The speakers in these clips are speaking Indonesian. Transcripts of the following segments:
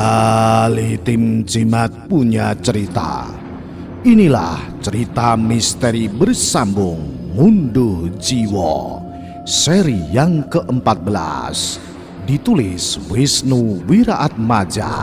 Kali tim Jimat punya cerita. Inilah cerita misteri bersambung Ngunduh Jiwo, seri yang ke-14, ditulis Wisnu Wiraatmaja.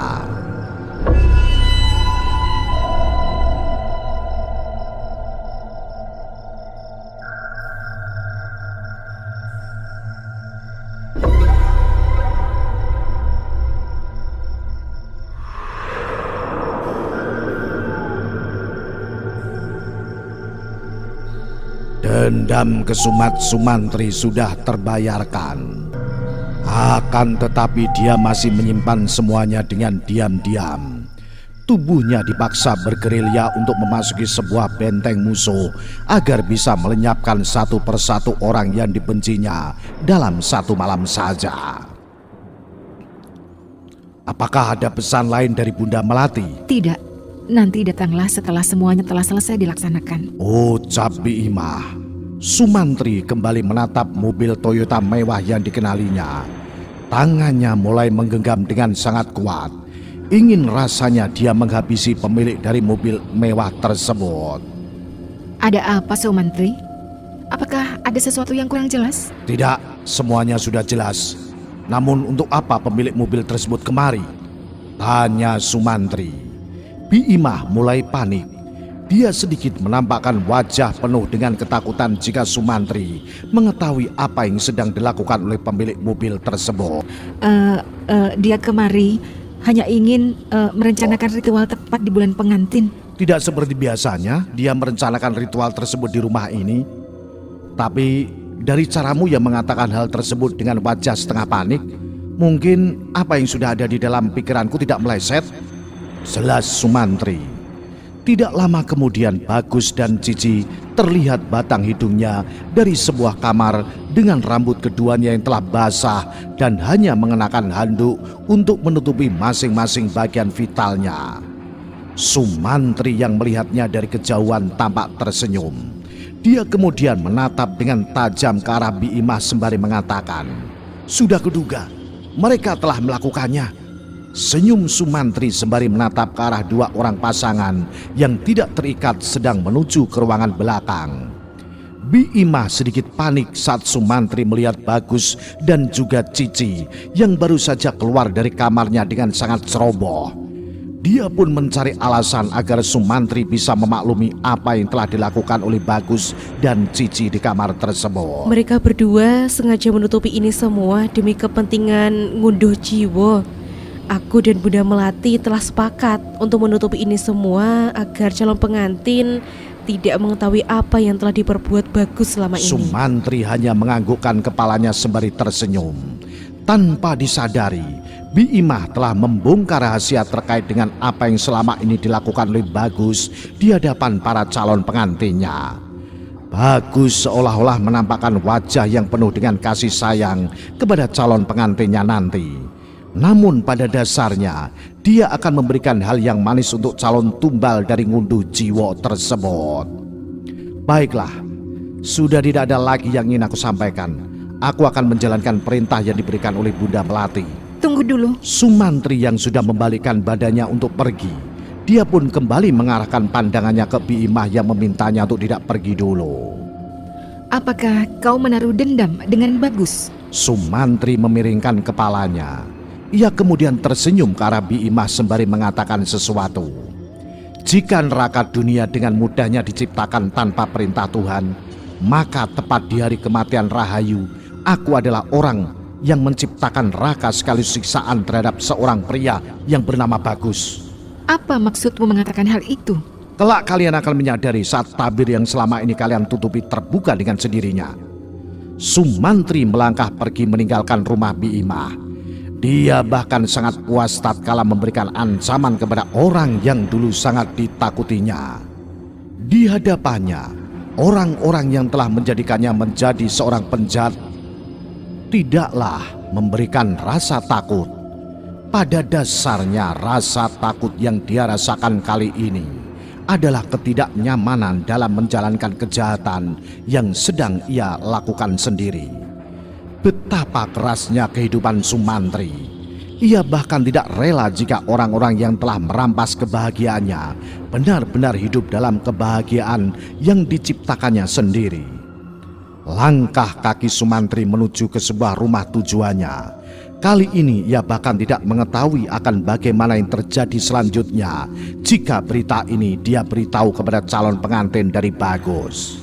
Dendam kesumat Sumantri sudah terbayarkan. Akan tetapi dia masih menyimpan semuanya dengan diam-diam. Tubuhnya dipaksa bergerilya untuk memasuki sebuah benteng musuh agar bisa melenyapkan satu persatu orang yang dibencinya dalam satu malam saja. Apakah ada pesan lain dari Bunda Melati? Tidak, nanti datanglah setelah semuanya telah selesai dilaksanakan. Ucap Bi Imah. Sumantri kembali menatap mobil Toyota mewah yang dikenalinya. Tangannya mulai menggenggam dengan sangat kuat. Ingin rasanya dia menghabisi pemilik dari mobil mewah tersebut. Ada apa, Sumantri? Apakah ada sesuatu yang kurang jelas? Tidak, semuanya sudah jelas. Namun untuk apa pemilik mobil tersebut kemari? Tanya Sumantri. Bi Imah mulai panik. Dia sedikit menampakkan wajah penuh dengan ketakutan jika Sumantri mengetahui apa yang sedang dilakukan oleh pemilik mobil tersebut. Dia kemari hanya ingin merencanakan ritual tepat di bulan pengantin. Tidak seperti biasanya dia merencanakan ritual tersebut di rumah ini. Tapi dari caramu yang mengatakan hal tersebut dengan wajah setengah panik, mungkin apa yang sudah ada di dalam pikiranku tidak meleset. Jelas Sumantri. Tidak lama kemudian Bagus dan Cici terlihat batang hidungnya dari sebuah kamar dengan rambut keduanya yang telah basah dan hanya mengenakan handuk untuk menutupi masing-masing bagian vitalnya. Sumantri yang melihatnya dari kejauhan tampak tersenyum. Dia kemudian menatap dengan tajam ke arah Bi Imah sembari mengatakan, "Sudah kuduga, mereka telah melakukannya." Senyum Sumantri sembari menatap ke arah dua orang pasangan yang tidak terikat sedang menuju ke ruangan belakang. Bi Imah sedikit panik saat Sumantri melihat Bagus dan juga Cici yang baru saja keluar dari kamarnya dengan sangat ceroboh. Dia pun mencari alasan agar Sumantri bisa memaklumi apa yang telah dilakukan oleh Bagus dan Cici di kamar tersebut. Mereka berdua sengaja menutupi ini semua demi kepentingan Ngunduh Jiwo. Aku dan Bunda Melati telah sepakat untuk menutupi ini semua agar calon pengantin tidak mengetahui apa yang telah diperbuat Bagus selama ini. Sumantri hanya menganggukkan kepalanya sembari tersenyum. Tanpa disadari, Bi Imah telah membongkar rahasia terkait dengan apa yang selama ini dilakukan oleh Bagus di hadapan para calon pengantinnya. Bagus seolah-olah menampakkan wajah yang penuh dengan kasih sayang kepada calon pengantinnya nanti. Namun pada dasarnya dia akan memberikan hal yang manis untuk calon tumbal dari Ngunduh Jiwo tersebut. Baiklah, sudah tidak ada lagi yang ingin aku sampaikan. Aku akan menjalankan perintah yang diberikan oleh Bunda Melati. Tunggu dulu. Sumantri yang sudah membalikkan badannya untuk pergi, dia pun kembali mengarahkan pandangannya ke Bi Imah yang memintanya untuk tidak pergi dulu. Apakah kau menaruh dendam dengan Bagus? Sumantri memiringkan kepalanya. Ia kemudian tersenyum ke arah Bi Imah sembari mengatakan sesuatu. Jika neraka dunia dengan mudahnya diciptakan tanpa perintah Tuhan, maka tepat di hari kematian Rahayu, aku adalah orang yang menciptakan neraka sekaligus siksaan terhadap seorang pria yang bernama Bagus. Apa maksudmu mengatakan hal itu? Kelak kalian akan menyadari saat tabir yang selama ini kalian tutupi terbuka dengan sendirinya. Sumantri melangkah pergi meninggalkan rumah Bi Imah. Dia bahkan sangat puas tatkala memberikan ancaman kepada orang yang dulu sangat ditakutinya. Di hadapannya, orang-orang yang telah menjadikannya menjadi seorang penjahat tidaklah memberikan rasa takut. Pada dasarnya rasa takut yang dia rasakan kali ini adalah ketidaknyamanan dalam menjalankan kejahatan yang sedang ia lakukan sendiri. Betapa kerasnya kehidupan Sumantri. Ia bahkan tidak rela jika orang-orang yang telah merampas kebahagiaannya benar-benar hidup dalam kebahagiaan yang diciptakannya sendiri. Langkah kaki Sumantri menuju ke sebuah rumah tujuannya. Kali ini ia bahkan tidak mengetahui akan bagaimana yang terjadi selanjutnya jika berita ini dia beritahu kepada calon pengantin dari Bagus.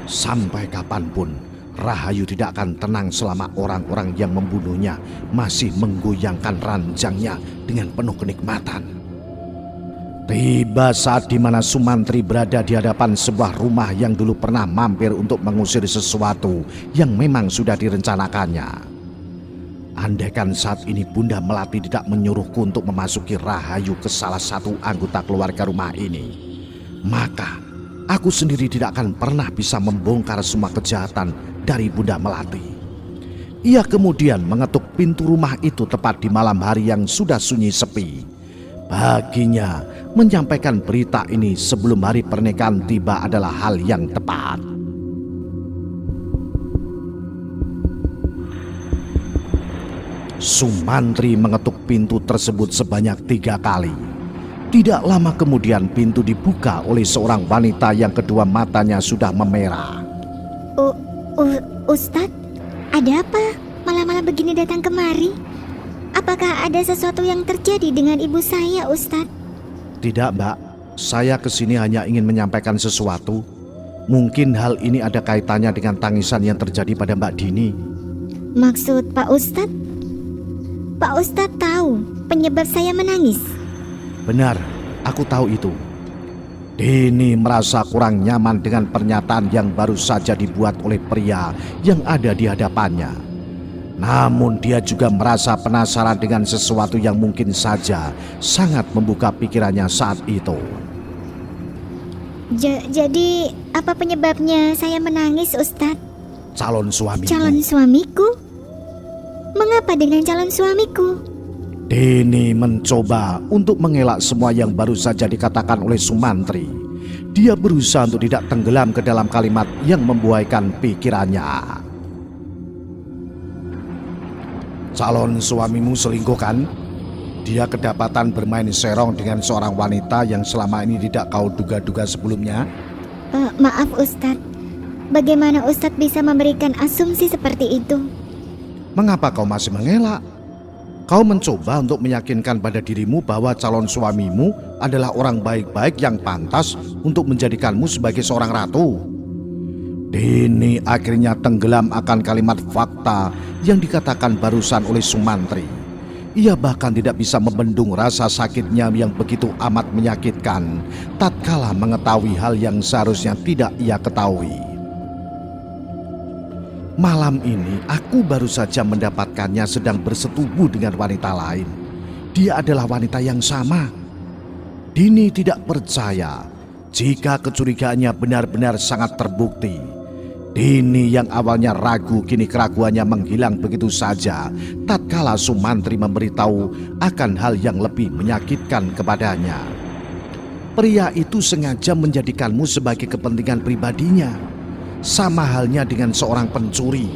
Sampai kapanpun Rahayu tidak akan tenang selama orang-orang yang membunuhnya masih menggoyangkan ranjangnya dengan penuh kenikmatan. Tiba saat di mana Sumantri berada di hadapan sebuah rumah yang dulu pernah mampir untuk mengusir sesuatu yang memang sudah direncanakannya. Andaikan saat ini Bunda Melati tidak menyuruhku untuk memasuki Rahayu ke salah satu anggota keluarga rumah ini, maka aku sendiri tidak akan pernah bisa membongkar semua kejahatan dari Bunda Melati. Ia kemudian mengetuk pintu rumah itu tepat di malam hari yang sudah sunyi sepi. Baginya, menyampaikan berita ini sebelum hari pernikahan tiba adalah hal yang tepat. Sumantri mengetuk pintu tersebut sebanyak 3 kali. Tidak lama kemudian pintu dibuka oleh seorang wanita yang kedua matanya sudah memerah. Ustadz, ada apa? Malam-malam begini datang kemari? Apakah ada sesuatu yang terjadi dengan ibu saya, Ustadz? Tidak, Mbak. Saya kesini hanya ingin menyampaikan sesuatu. Mungkin hal ini ada kaitannya dengan tangisan yang terjadi pada Mbak Dini. Maksud Pak Ustadz? Pak Ustadz tahu penyebab saya menangis? Benar, aku tahu itu. Dini merasa kurang nyaman dengan pernyataan yang baru saja dibuat oleh pria yang ada di hadapannya. Namun dia juga merasa penasaran dengan sesuatu yang mungkin saja sangat membuka pikirannya saat itu. Jadi apa penyebabnya saya menangis, Ustadz? Calon suamimu. Calon suamiku? Mengapa dengan calon suamiku? Dini mencoba untuk mengelak semua yang baru saja dikatakan oleh Sumantri. Dia berusaha untuk tidak tenggelam ke dalam kalimat yang membuaikan pikirannya. Calon suamimu selingkuh kan? Dia kedapatan bermain serong dengan seorang wanita yang selama ini tidak kau duga-duga sebelumnya. Maaf Ustadz, bagaimana Ustadz bisa memberikan asumsi seperti itu? Mengapa kau masih mengelak? Kau mencoba untuk meyakinkan pada dirimu bahwa calon suamimu adalah orang baik-baik yang pantas untuk menjadikanmu sebagai seorang ratu. Dini akhirnya tenggelam akan kalimat fakta yang dikatakan barusan oleh Sumantri. Ia bahkan tidak bisa membendung rasa sakitnya yang begitu amat menyakitkan tatkala mengetahui hal yang seharusnya tidak ia ketahui. Malam ini aku baru saja mendapatkannya sedang bersetubuh dengan wanita lain. Dia adalah wanita yang sama. Dini tidak percaya jika kecurigaannya benar-benar sangat terbukti. Dini yang awalnya ragu kini keraguannya menghilang begitu saja tatkala Sumantri memberitahu akan hal yang lebih menyakitkan kepadanya. Pria itu sengaja menjadikanmu sebagai kepentingan pribadinya. Sama halnya dengan seorang pencuri.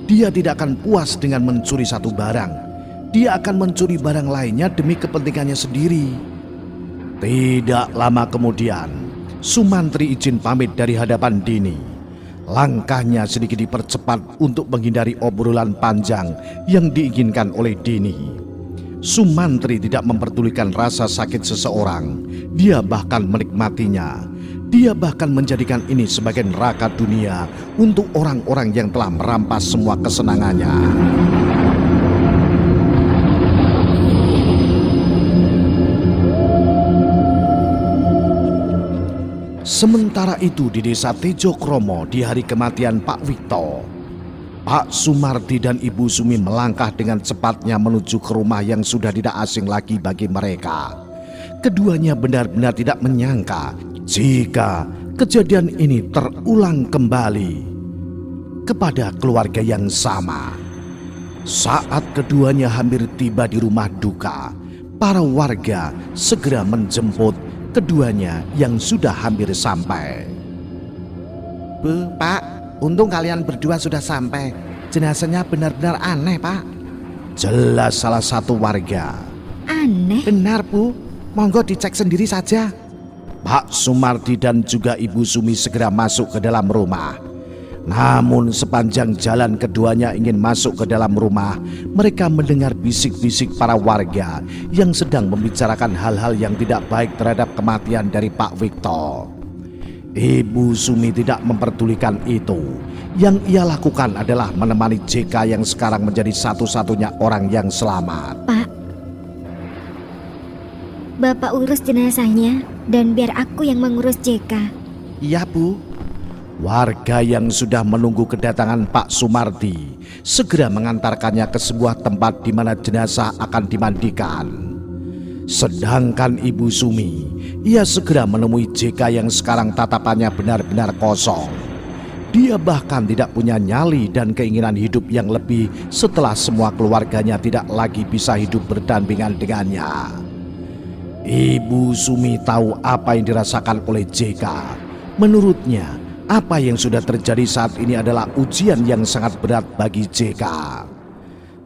Dia tidak akan puas dengan mencuri satu barang. Dia akan mencuri barang lainnya demi kepentingannya sendiri. Tidak lama kemudian, Sumantri izin pamit dari hadapan Dini. Langkahnya sedikit dipercepat untuk menghindari obrolan panjang yang diinginkan oleh Dini. Sumantri tidak memperdulikan rasa sakit seseorang. Dia bahkan menikmatinya. Dia bahkan menjadikan ini sebagai neraka dunia untuk orang-orang yang telah merampas semua kesenangannya. Sementara itu di desa Tejo Kromo di hari kematian Pak Wikto, Pak Sumardi dan Ibu Sumi melangkah dengan cepatnya menuju ke rumah yang sudah tidak asing lagi bagi mereka. Keduanya benar-benar tidak menyangka jika kejadian ini terulang kembali kepada keluarga yang sama. Saat keduanya hampir tiba di rumah duka, para warga segera menjemput keduanya yang sudah hampir sampai. Bu, Pak, untung kalian berdua sudah sampai. Jenazahnya benar-benar aneh, Pak. Jelas salah satu warga. Aneh. Benar Bu, monggo dicek sendiri saja. Pak Sumardi dan juga Ibu Sumi segera masuk ke dalam rumah. Namun sepanjang jalan keduanya ingin masuk ke dalam rumah, mereka mendengar bisik-bisik para warga yang sedang membicarakan hal-hal yang tidak baik terhadap kematian dari Pak Wikto. Ibu Sumi tidak memperdulikan itu. Yang ia lakukan adalah menemani JK yang sekarang menjadi satu-satunya orang yang selamat. Pak, Bapak urus jenazahnya dan biar aku yang mengurus JK. Iya Bu. Warga yang sudah menunggu kedatangan Pak Sumardi segera mengantarkannya ke sebuah tempat di mana jenazah akan dimandikan. Sedangkan Ibu Sumi, ia segera menemui JK yang sekarang tatapannya benar-benar kosong. Dia bahkan tidak punya nyali dan keinginan hidup yang lebih setelah semua keluarganya tidak lagi bisa hidup berdampingan dengannya. Ibu Sumi tahu apa yang dirasakan oleh JK. Menurutnya, apa yang sudah terjadi saat ini adalah ujian yang sangat berat bagi JK.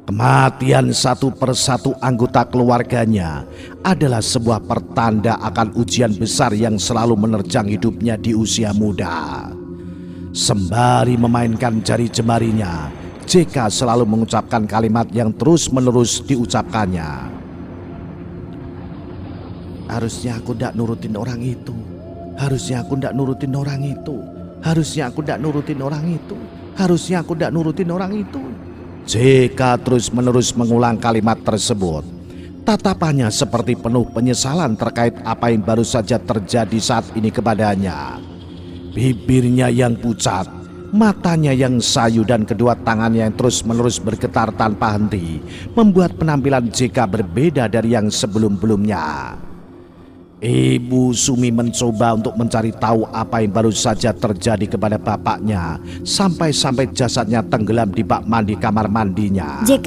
Kematian satu persatu anggota keluarganya adalah sebuah pertanda akan ujian besar yang selalu menerjang hidupnya di usia muda. Sembari memainkan jari jemarinya, JK selalu mengucapkan kalimat yang terus-menerus diucapkannya. Harusnya aku tidak nurutin orang itu. Harusnya aku tidak nurutin orang itu. Harusnya aku tidak nurutin orang itu. Harusnya aku tidak nurutin orang itu. JK terus-menerus mengulang kalimat tersebut. Tatapannya seperti penuh penyesalan terkait apa yang baru saja terjadi saat ini kepadanya. Bibirnya yang pucat, matanya yang sayu dan kedua tangannya yang terus-menerus bergetar tanpa henti membuat penampilan JK berbeda dari yang sebelum-belumnya. Ibu Sumi mencoba untuk mencari tahu apa yang baru saja terjadi kepada bapaknya sampai-sampai jasadnya tenggelam di bak mandi kamar mandinya. JK,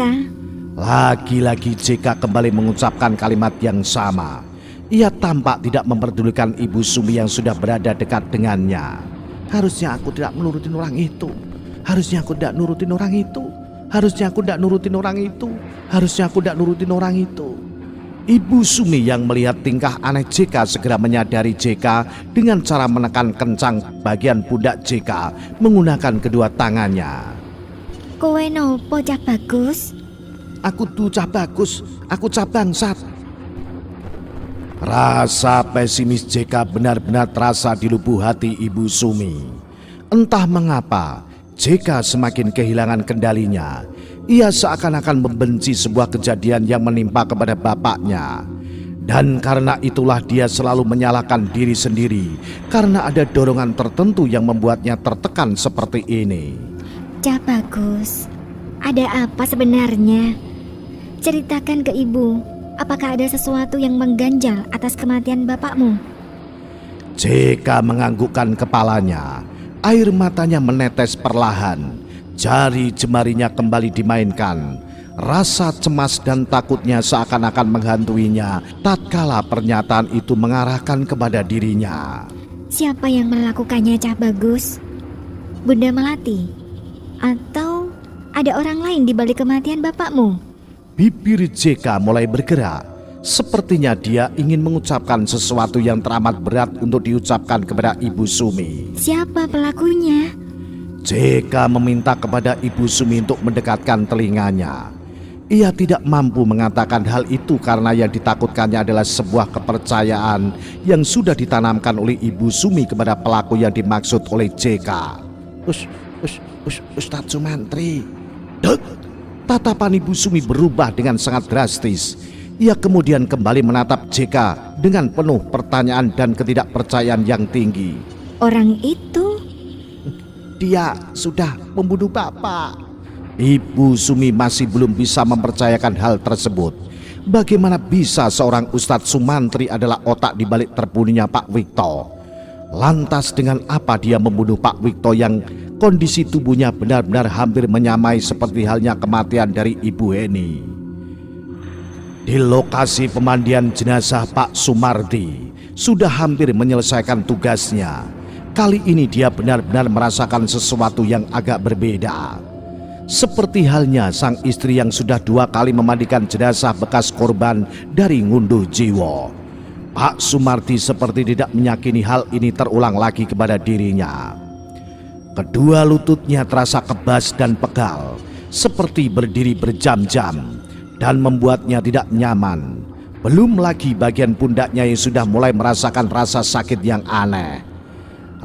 Lagi-lagi JK kembali mengucapkan kalimat yang sama. Ia tampak tidak memperdulikan Ibu Sumi yang sudah berada dekat dengannya. Harusnya aku tidak menurutin orang itu. Harusnya aku tidak nurutin orang itu. Harusnya aku tidak nurutin orang itu. Harusnya aku tidak nurutin orang itu. Ibu Sumi yang melihat tingkah aneh JK segera menyadari JK dengan cara menekan kencang bagian pundak JK menggunakan kedua tangannya. kowe nopo Cah Bagus? Aku tuh Cah Bagus, aku Cah Bangsat. Rasa pesimis JK benar-benar terasa di lubuk hati Ibu Sumi. Entah mengapa JK semakin kehilangan kendalinya. Ia seakan-akan membenci sebuah kejadian yang menimpa kepada bapaknya. Dan karena itulah dia selalu menyalahkan diri sendiri karena ada dorongan tertentu yang membuatnya tertekan seperti ini. Cah Bagus, ada apa sebenarnya? Ceritakan ke ibu, apakah ada sesuatu yang mengganjal atas kematian bapakmu? JK menganggukkan kepalanya. Air matanya menetes perlahan. Jari jemarinya kembali dimainkan. Rasa cemas dan takutnya seakan-akan menghantuinya tatkala pernyataan itu mengarahkan kepada dirinya. Siapa yang melakukannya Cah Bagus? Bunda Melati? Atau ada orang lain di balik kematian bapakmu? Bibir JK mulai bergerak. Sepertinya dia ingin mengucapkan sesuatu yang teramat berat untuk diucapkan kepada Ibu Sumi. Siapa pelakunya? JK meminta kepada Ibu Sumi untuk mendekatkan telinganya. Ia tidak mampu mengatakan hal itu karena yang ditakutkannya adalah sebuah kepercayaan yang sudah ditanamkan oleh Ibu Sumi kepada pelaku yang dimaksud oleh JK. Ustadz Sumantri. Dek! Tatapan Ibu Sumi berubah dengan sangat drastis. Ia kemudian kembali menatap JK dengan penuh pertanyaan dan ketidakpercayaan yang tinggi. Orang itu? Dia sudah membunuh bapak. Ibu Sumi masih belum bisa mempercayakan hal tersebut. Bagaimana bisa seorang Ustadz Sumantri adalah otak di balik terbunuhnya Pak Wikto? Lantas dengan apa dia membunuh Pak Wikto yang kondisi tubuhnya benar-benar hampir menyamai seperti halnya kematian dari Ibu Heni? Di lokasi pemandian jenazah Pak Sumardi sudah hampir menyelesaikan tugasnya. Kali ini dia benar-benar merasakan sesuatu yang agak berbeda. Seperti halnya sang istri yang sudah 2 kali memandikan jenazah bekas korban dari ngunduh jiwa, Pak Sumarti seperti tidak meyakini hal ini terulang lagi kepada dirinya. Kedua lututnya terasa kebas dan pegal, seperti berdiri berjam-jam, dan membuatnya tidak nyaman. Belum lagi bagian pundaknya yang sudah mulai merasakan rasa sakit yang aneh.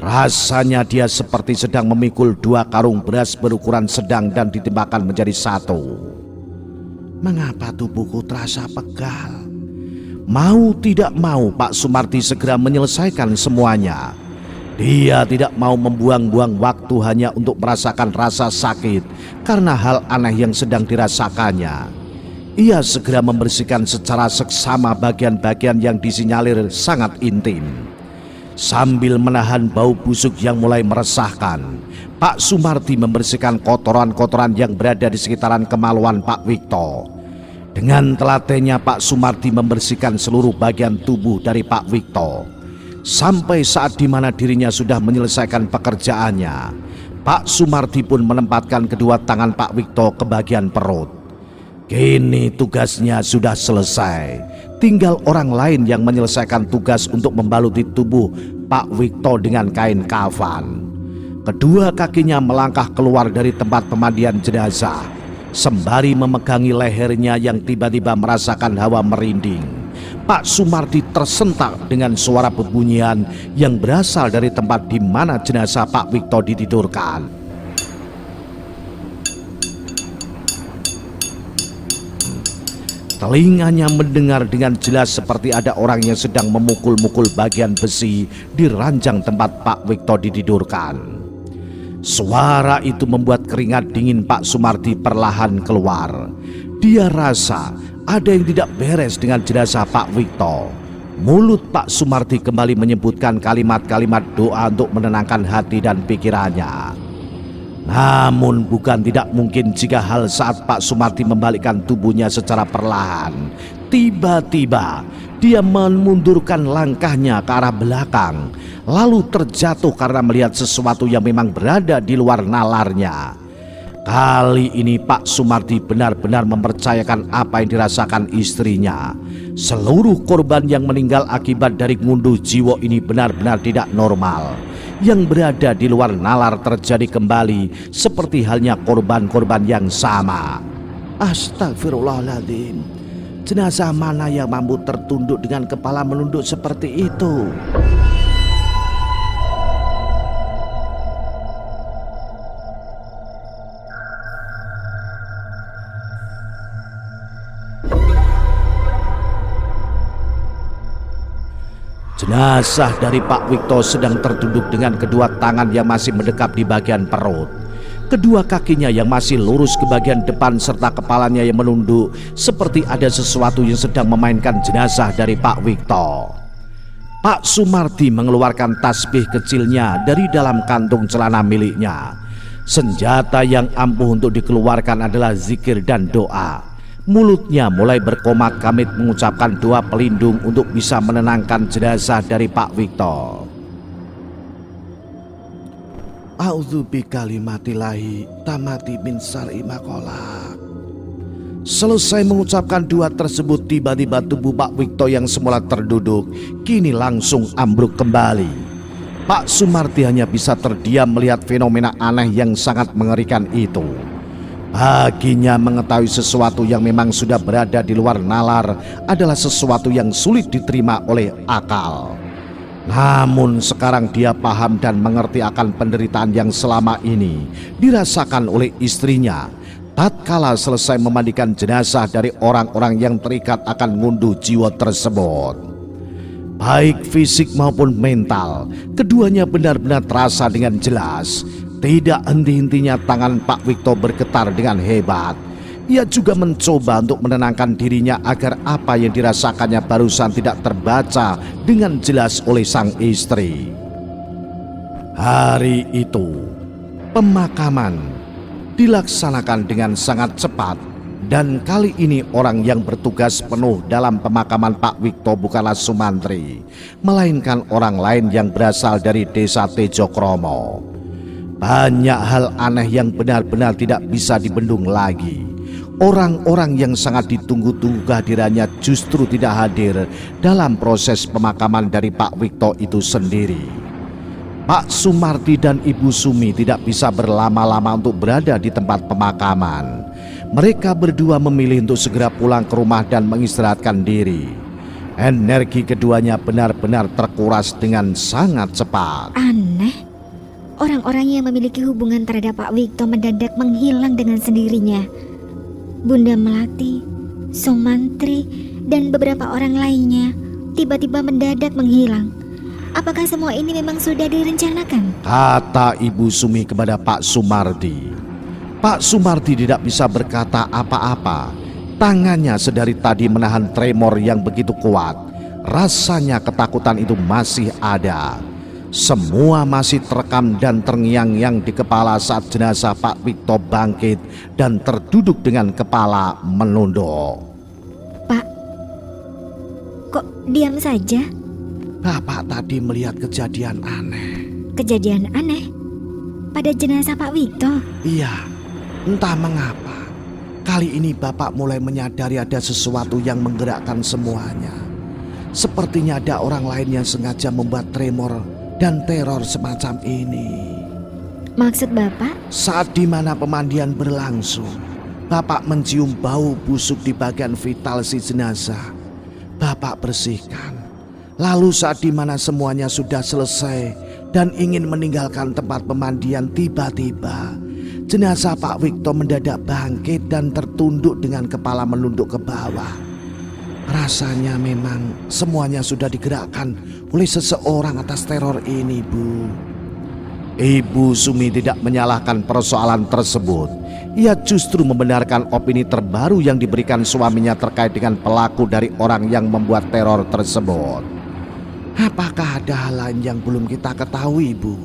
Rasanya dia seperti sedang memikul 2 karung beras berukuran sedang dan ditimbangkan menjadi 1. Mengapa tubuhku terasa pegal? Mau tidak mau Pak Sumarti segera menyelesaikan semuanya. Dia tidak mau membuang-buang waktu hanya untuk merasakan rasa sakit karena hal aneh yang sedang dirasakannya. Ia segera membersihkan secara seksama bagian-bagian yang disinyalir sangat intim. Sambil menahan bau busuk yang mulai meresahkan, Pak Sumarti membersihkan kotoran-kotoran yang berada di sekitaran kemaluan Pak Wikto. Dengan telatennya Pak Sumarti membersihkan seluruh bagian tubuh dari Pak Wikto. Sampai saat di mana dirinya sudah menyelesaikan pekerjaannya, Pak Sumarti pun menempatkan kedua tangan Pak Wikto ke bagian perut. Kini tugasnya sudah selesai. Tinggal orang lain yang menyelesaikan tugas untuk membaluti tubuh Pak Wikto dengan kain kafan. Kedua kakinya melangkah keluar dari tempat pemandian jenazah, sembari memegangi lehernya yang tiba-tiba merasakan hawa merinding. Pak Sumarti tersentak dengan suara bebunyian yang berasal dari tempat di mana jenazah Pak Wikto ditidurkan. Telinganya mendengar dengan jelas seperti ada orang yang sedang memukul-mukul bagian besi di ranjang tempat Pak Wikto ditidurkan. Suara itu membuat keringat dingin Pak Sumarti perlahan keluar. Dia rasa ada yang tidak beres dengan jenazah Pak Wikto. Mulut Pak Sumarti kembali menyebutkan kalimat-kalimat doa untuk menenangkan hati dan pikirannya. Namun bukan tidak mungkin jika hal saat Pak Sumarti membalikkan tubuhnya secara perlahan, tiba-tiba dia memundurkan langkahnya ke arah belakang, lalu terjatuh karena melihat sesuatu yang memang berada di luar nalarnya. Kali ini Pak Sumarti benar-benar mempercayakan apa yang dirasakan istrinya. Seluruh korban yang meninggal akibat dari ngunduh jiwa ini benar-benar tidak normal. Yang berada di luar nalar terjadi kembali seperti halnya korban-korban yang sama. Astagfirullahaladzim. Jenazah mana yang mampu tertunduk dengan kepala menunduk seperti itu? Jenazah dari Pak Wikto sedang tertunduk dengan kedua tangan yang masih mendekap di bagian perut. Kedua kakinya yang masih lurus ke bagian depan serta kepalanya yang menunduk seperti ada sesuatu yang sedang memainkan jenazah dari Pak Wikto. Pak Sumarti mengeluarkan tasbih kecilnya dari dalam kantung celana miliknya. Senjata yang ampuh untuk dikeluarkan adalah zikir dan doa. Mulutnya mulai berkomak kamit mengucapkan doa pelindung untuk bisa menenangkan jenazah dari Pak Wikto. A'udzu bikalimatillahi tamati min syarri ma khalaq. Selesai mengucapkan doa tersebut, tiba-tiba tubuh Pak Wikto yang semula terduduk kini langsung ambruk kembali. Pak Sumarti hanya bisa terdiam melihat fenomena aneh yang sangat mengerikan itu. Baginya mengetahui sesuatu yang memang sudah berada di luar nalar adalah sesuatu yang sulit diterima oleh akal. Namun sekarang dia paham dan mengerti akan penderitaan yang selama ini dirasakan oleh istrinya tatkala selesai memandikan jenazah dari orang-orang yang terikat akan ngunduh jiwa tersebut. Baik fisik maupun mental, keduanya benar-benar terasa dengan jelas. Tidak henti-hentinya tangan Pak Wikto bergetar dengan hebat. Ia juga mencoba untuk menenangkan dirinya agar apa yang dirasakannya barusan tidak terbaca dengan jelas oleh sang istri. Hari itu, pemakaman dilaksanakan dengan sangat cepat. Dan kali ini orang yang bertugas penuh dalam pemakaman Pak Wikto bukanlah Sumantri, melainkan orang lain yang berasal dari desa Tejokromo. Banyak hal aneh yang benar-benar tidak bisa dibendung lagi. Orang-orang yang sangat ditunggu-tunggu kehadirannya justru tidak hadir dalam proses pemakaman dari Pak Wikto itu sendiri. Pak Sumardi dan Ibu Sumi tidak bisa berlama-lama untuk berada di tempat pemakaman. Mereka berdua memilih untuk segera pulang ke rumah dan mengistirahatkan diri. Energi keduanya benar-benar terkuras dengan sangat cepat. Aneh, orang-orang yang memiliki hubungan terhadap Pak Wikto mendadak menghilang dengan sendirinya. Bunda Melati, Sumantri, dan beberapa orang lainnya tiba-tiba mendadak menghilang. Apakah semua ini memang sudah direncanakan? Kata Ibu Sumi kepada Pak Sumardi. Pak Sumardi tidak bisa berkata apa-apa. Tangannya sedari tadi menahan tremor yang begitu kuat. Rasanya ketakutan itu masih ada. Semua masih terekam dan terngiang-ngiang di kepala saat jenazah Pak Wikto bangkit dan terduduk dengan kepala menunduk. Pak, kok diam saja? Bapak tadi melihat kejadian aneh. Kejadian aneh pada jenazah Pak Wikto. Iya, entah mengapa kali ini Bapak mulai menyadari ada sesuatu yang menggerakkan semuanya. Sepertinya ada orang lain yang sengaja membuat tremor dan teror semacam ini. Maksud Bapak? Saat di mana pemandian berlangsung, Bapak mencium bau busuk di bagian vital si jenazah. Bapak bersihkan. Lalu saat di mana semuanya sudah selesai dan ingin meninggalkan tempat pemandian, tiba-tiba jenazah Pak Wikto mendadak bangkit dan tertunduk dengan kepala menunduk ke bawah. Rasanya memang semuanya sudah digerakkan oleh seseorang atas teror ini, Bu. Ibu Sumi tidak menyalahkan persoalan tersebut. Ia justru membenarkan opini terbaru yang diberikan suaminya terkait dengan pelaku dari orang yang membuat teror tersebut. Apakah ada hal lain yang belum kita ketahui, Bu?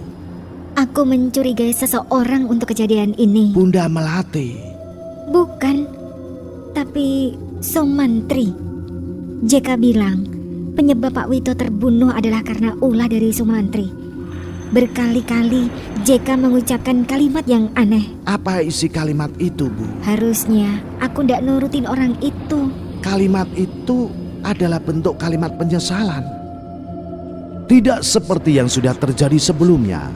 Aku mencurigai seseorang untuk kejadian ini. Bunda Melati. Bukan, tapi Sumantri. JK bilang penyebab Pak Wikto terbunuh adalah karena ulah dari Sumantri. Berkali-kali JK mengucapkan kalimat yang aneh. Apa isi kalimat itu, Bu? Harusnya aku ndak nurutin orang itu. Kalimat itu adalah bentuk kalimat penyesalan. Tidak seperti yang sudah terjadi sebelumnya.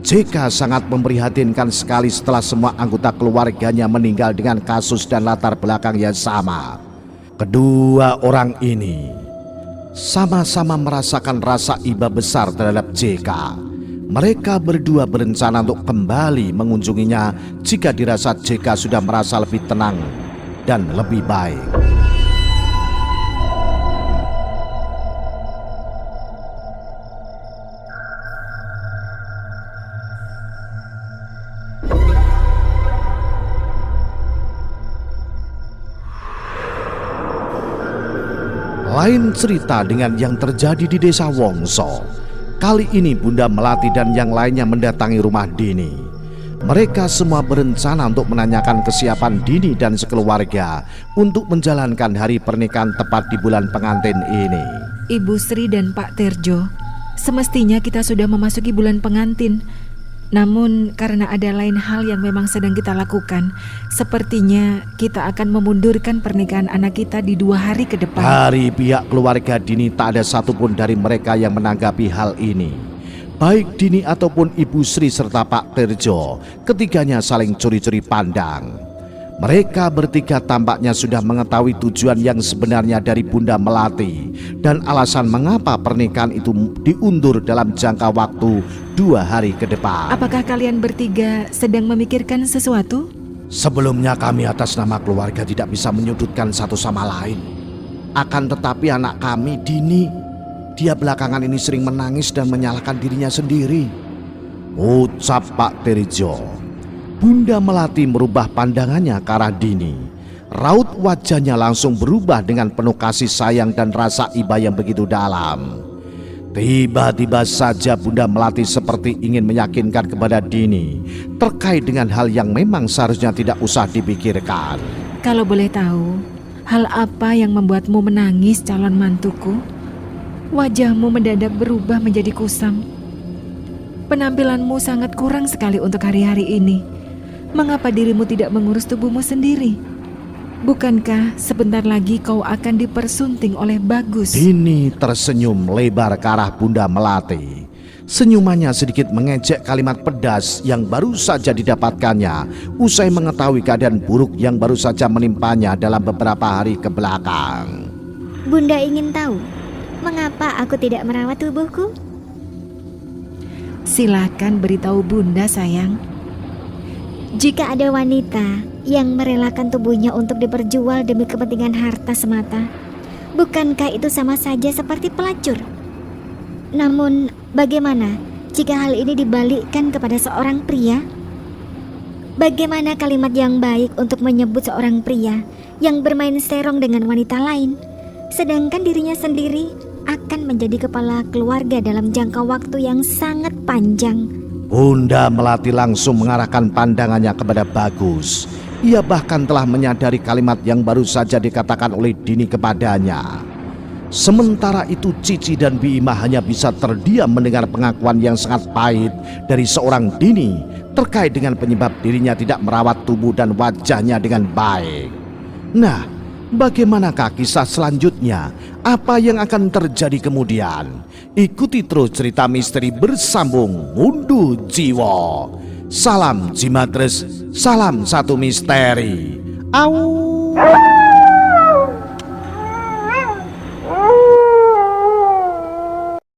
JK sangat memprihatinkan sekali setelah semua anggota keluarganya meninggal dengan kasus dan latar belakang yang sama. Kedua orang ini sama-sama merasakan rasa iba besar terhadap JK. Mereka berdua berencana untuk kembali mengunjunginya jika dirasa JK sudah merasa lebih tenang dan lebih baik. Lain cerita dengan yang terjadi di desa Wongso. Kali ini Bunda Melati dan yang lainnya mendatangi rumah Dini. Mereka semua berencana untuk menanyakan kesiapan Dini dan sekeluarga untuk menjalankan hari pernikahan tepat di bulan pengantin ini. Ibu Sri dan Pak Terjo, semestinya kita sudah memasuki bulan pengantin. Namun karena ada lain hal yang memang sedang kita lakukan, sepertinya kita akan memundurkan pernikahan anak kita di 2 hari ke depan. Dari pihak keluarga Dini tak ada satupun dari mereka yang menanggapi hal ini. Baik Dini ataupun Ibu Sri serta Pak Terjo, ketiganya saling curi-curi pandang. Mereka bertiga tampaknya sudah mengetahui tujuan yang sebenarnya dari Bunda Melati dan alasan mengapa pernikahan itu diundur dalam jangka waktu 2 hari ke depan. Apakah kalian bertiga sedang memikirkan sesuatu? Sebelumnya kami atas nama keluarga tidak bisa menyudutkan satu sama lain. Akan tetapi anak kami Dini, dia belakangan ini sering menangis dan menyalahkan dirinya sendiri, ucap Pak Terjo. Bunda Melati merubah pandangannya ke arah Dini. Raut wajahnya langsung berubah dengan penuh kasih sayang dan rasa iba yang begitu dalam. Tiba-tiba saja Bunda Melati seperti ingin meyakinkan kepada Dini terkait dengan hal yang memang seharusnya tidak usah dipikirkan. Kalau boleh tahu, hal apa yang membuatmu menangis, calon mantuku? Wajahmu mendadak berubah menjadi kusam. Penampilanmu sangat kurang sekali untuk hari-hari ini. Mengapa dirimu tidak mengurus tubuhmu sendiri? Bukankah sebentar lagi kau akan dipersunting oleh Bagus? Dini tersenyum lebar ke arah Bunda Melati. Senyumannya sedikit mengejek kalimat pedas yang baru saja didapatkannya usai mengetahui keadaan buruk yang baru saja menimpanya dalam beberapa hari ke belakang. Bunda ingin tahu mengapa aku tidak merawat tubuhku? Silakan beritahu Bunda, sayang. Jika ada wanita yang merelakan tubuhnya untuk diperjual demi kepentingan harta semata, bukankah itu sama saja seperti pelacur? Namun, bagaimana jika hal ini dibalikkan kepada seorang pria? Bagaimana kalimat yang baik untuk menyebut seorang pria yang bermain serong dengan wanita lain, sedangkan dirinya sendiri akan menjadi kepala keluarga dalam jangka waktu yang sangat panjang? Bunda Melati langsung mengarahkan pandangannya kepada Bagus. Ia bahkan telah menyadari kalimat yang baru saja dikatakan oleh Dini kepadanya. Sementara itu Cici dan Bima hanya bisa terdiam mendengar pengakuan yang sangat pahit dari seorang Dini terkait dengan penyebab dirinya tidak merawat tubuh dan wajahnya dengan baik. Nah, bagaimanakah kisah selanjutnya? Apa yang akan terjadi kemudian? Ikuti terus cerita misteri bersambung Ngunduh Jiwa. Salam Jimatres, salam satu misteri. Au.